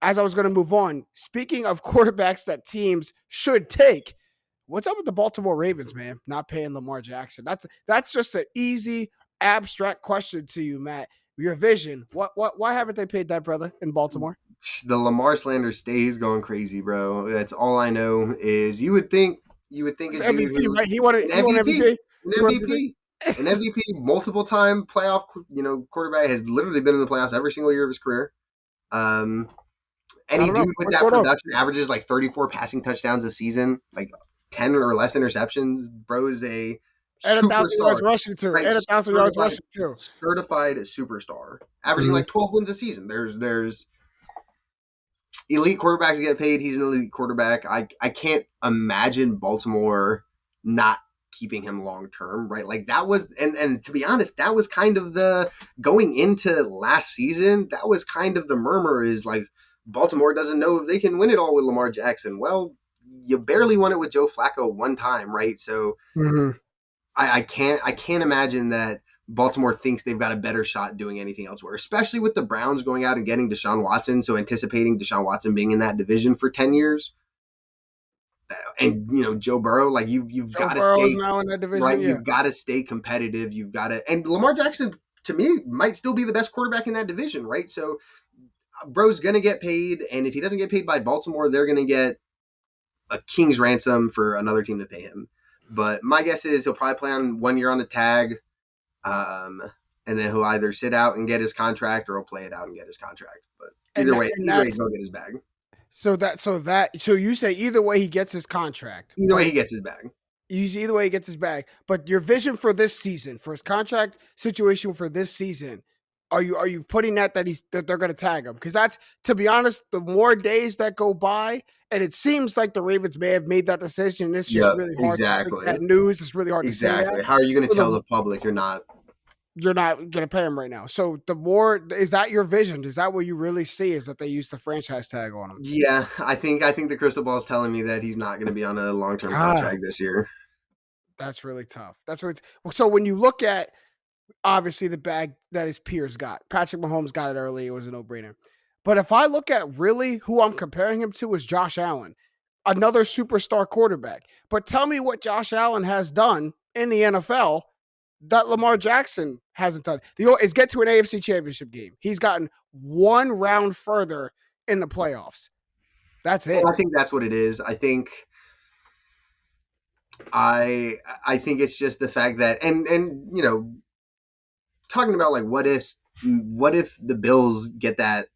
as I was going to move on, speaking of quarterbacks that teams should take, what's up with the Baltimore Ravens, man? Not paying Lamar Jackson. That's just an easy, abstract question to you, Matt. Your vision. Why haven't they paid that brother in Baltimore? The Lamar slander stays going crazy, bro. That's all I know is you would think It's a dude MVP, who right? He won MVP, MVP. an He won MVP. MVP, an MVP, multiple time playoff, quarterback has literally been in the playoffs every single year of his career. Um, I any don't know dude with what's that going on. production averages like 34 passing touchdowns a season, like 10 or less interceptions. Bro is a And 1,000 yards superstar, rushing too. right? And 1,000 yards Certified, rushing too. certified superstar, averaging Mm-hmm. like 12 wins a season. There's elite quarterbacks get paid. He's an elite quarterback. I can't imagine Baltimore not keeping him long term, right? Like that was, and to be honest, that was kind of the going into last season. That was kind of the murmur is like Baltimore doesn't know if they can win it all with Lamar Jackson. Well, you barely won it with Joe Flacco one time, right? So Mm-hmm. I can't imagine that Baltimore thinks they've got a better shot doing anything elsewhere, especially with the Browns going out and getting Deshaun Watson. So anticipating Deshaun Watson being in that division for 10 years, and Joe Burrow, like you've Joe got to Burrow is stay now in that right. division. Yeah. You've got to stay competitive. You've got to, and Lamar Jackson to me might still be the best quarterback in that division, right? So Bro's gonna get paid, and if he doesn't get paid by Baltimore, they're gonna get a king's ransom for another team to pay him. But my guess is he'll probably play on 1 year on the tag. Um, and then he'll either sit out and get his contract or he'll play it out and get his contract. But And and either way, that's he'll get his bag. so you say either way he gets his contract, Either way, but he gets his bag. either way he gets his bag. But your vision for this season, for his contract situation for this season, are you putting that they're going to tag him? Because that's, to be honest, the more days that go by, and it seems like the Ravens may have made that decision. And it's just Yep, really hard to break exactly, that news. It's really hard to say that. exactly. How are you going to So tell the public you're not? you're not going to pay him right now. So the more is that your vision? Is that what you really see? Is that they use the franchise tag on him? Yeah, I think the crystal ball is telling me that he's not going to be on a long term Ah, contract this year. that's really tough. That's what. So when you look at obviously the bag that his peers got, Patrick Mahomes got it early. It was a no brainer. But if I look at really who I'm comparing him to is Josh Allen, another superstar quarterback. But tell me what Josh Allen has done in the NFL that Lamar Jackson hasn't done. Is get to an AFC championship game. He's gotten one round further in the playoffs. That's And it. I think that's what it is. I think it's just the fact that and talking about like what if the Bills get that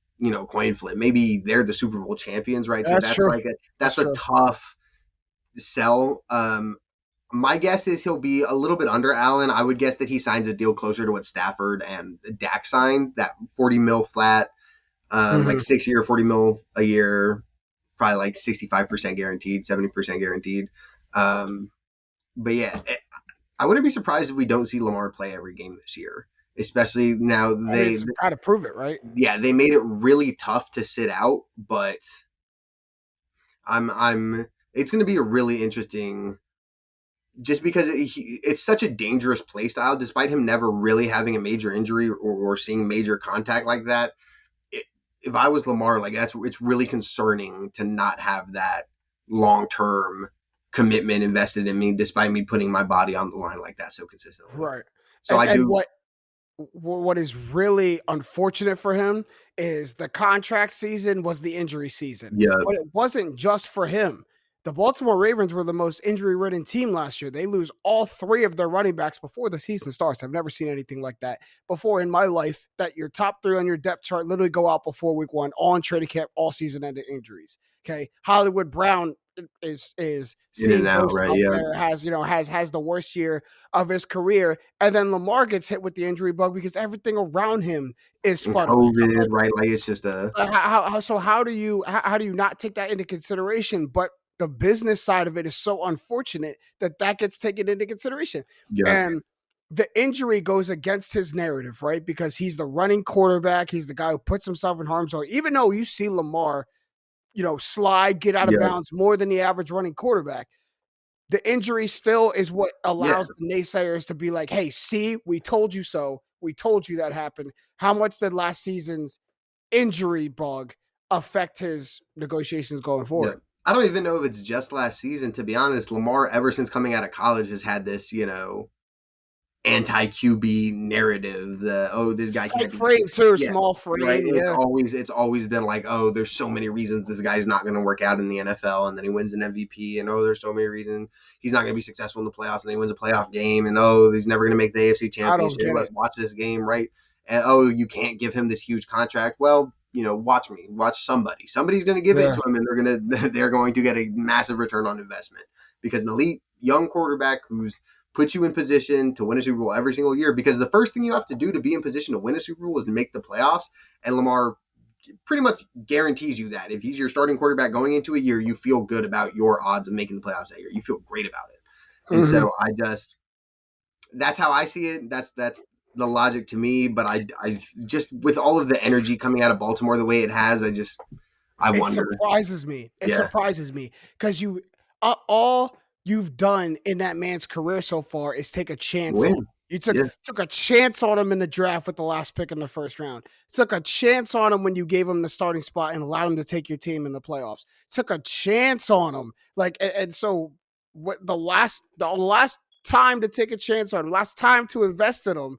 coin flip, maybe they're the Super Bowl champions, right? So That's that's true. like That's that's a true. tough sell. My guess is he'll be a little bit under Allen. I would guess that he signs a deal closer to what Stafford and Dak signed, that 40 mil flat, like Mhm. 6 year, 40 mil a year, probably like 65% guaranteed, 70% guaranteed. Um, but yeah, I wouldn't be surprised if we don't see Lamar play every game this year, especially now I mean, it's got to prove it, right? they made it really tough to sit out, but it's going to be a really interesting, just because it's such a dangerous play style, despite him never really having a major injury or seeing major contact like that. It, if I was Lamar, like it's really concerning to not have that long term commitment invested in me, despite me putting my body on the line like that so consistently. Right. So And I and do, what is really unfortunate for him is the contract season was the injury season, yeah, but it wasn't just for him. The Baltimore Ravens were the most injury-ridden team last year. They lose all three of their running backs before the season starts. I've never seen anything like that before in my life. That your top three on your depth chart literally go out before week one, all in training camp, all season ending injuries. Okay, Hollywood Brown is in and seeing out, ghosts right? out Yeah, there. Has the worst year of his career, and then Lamar gets hit with the injury bug because everything around him is and sputtering. COVID, right? Like it's just a How do you not take that into consideration? But the business side of it is so unfortunate that gets taken into consideration, yeah, and the injury goes against his narrative, right? Because he's the running quarterback, he's the guy who puts himself in harm's way. Even though you see Lamar, slide, get out of yeah, bounds more than the average running quarterback, the injury still is what yeah. allows the naysayers to be like, "Hey, see, we told you so. We told you that happened." How much did last season's injury bug affect his negotiations going Yeah. forward. I don't even know if it's just last season, to be honest. Lamar, ever since coming out of college, has had this, anti QB narrative. This guy Tight can't be frame too, yeah. small Right. frame. Yeah, It's always been like, oh, there's so many reasons this guy's not gonna work out in the NFL, and then he wins an MVP, and there's so many reasons he's not gonna be successful in the playoffs, and then he wins a playoff game, and he's never gonna make the AFC I don't championship. get Let's it. watch this game, right? And you can't give him this huge contract. Well, watch me, watch somebody. Somebody's gonna give it Yeah, to him, and they're going to get a massive return on investment because an elite young quarterback who's put you in position to win a Super Bowl every single year, because the first thing you have to do to be in position to win a Super Bowl is to make the playoffs. And Lamar pretty much guarantees you that. If he's your starting quarterback going into a year, you feel good about your odds of making the playoffs that year. You feel great about it. And hmm so that's how I see it. That's the logic to me. But I just, with all of the energy coming out of Baltimore the way it has, I it wonder. surprises me. It Yeah. surprises me because all you've done in that man's career so far is take a chance on him. Win. You Yeah. took a chance on him in the draft with the last pick in the first round. Took a chance on him when you gave him the starting spot and allowed him to take your team in the playoffs. Took a chance on him, and so what the last time to take a chance on him, last time to invest in him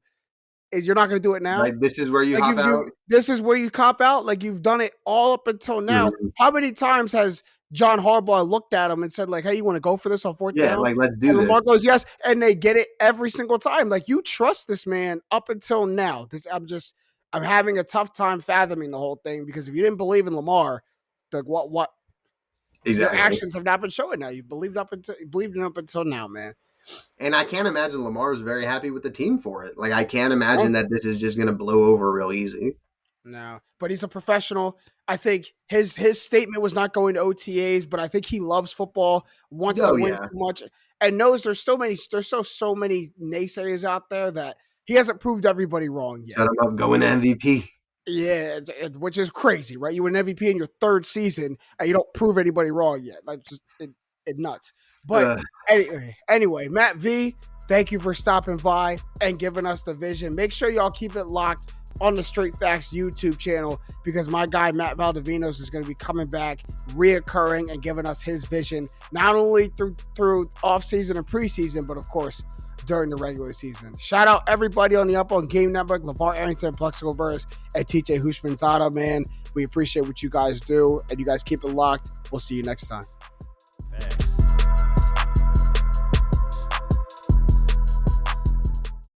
is you're not going to do it now. Like, this is where you Like hop you out. this is where you cop out. Like you've done it all up until now. Mhm. How many times has John Harbaugh looked at him and said, like, "Hey, you want to go for this on fourth Yeah. down?" Like, let's do And this. Lamar goes, "Yes," and they get it every single time. Like you trust this man up until now. I'm having a tough time fathoming the whole thing because if you didn't believe in Lamar, like what your Exactly. actions have not been showing now. You believed in up until now, man. And I can't imagine Lamar is very happy with the team for it. Like, I can't No, imagine that this is just going to blow over real easy. no, but he's a professional. I think his statement was not going to OTAs, but I think he loves football, wants to Oh, win yeah. too much, and knows there's so many naysayers out there that he hasn't proved everybody wrong yet. Shut him up, going to MVP. Yeah, which is crazy, right? You win MVP in your third season, and you don't prove anybody wrong yet. Like just it nuts. But Ugh. anyway, Matt V, thank you for stopping by and giving us the vision. Make sure y'all keep it locked on the Straight Facts YouTube channel because my guy Matt Valdivinos is going to be coming back, reoccurring, and giving us his vision not only through off season and preseason, but of course during the regular season. Shout out everybody on the Up on Game Network, LeVar Arrington, Plexico Burris, and TJ Hushmanzada, man. We appreciate what you guys do, and you guys keep it locked. We'll see you next time.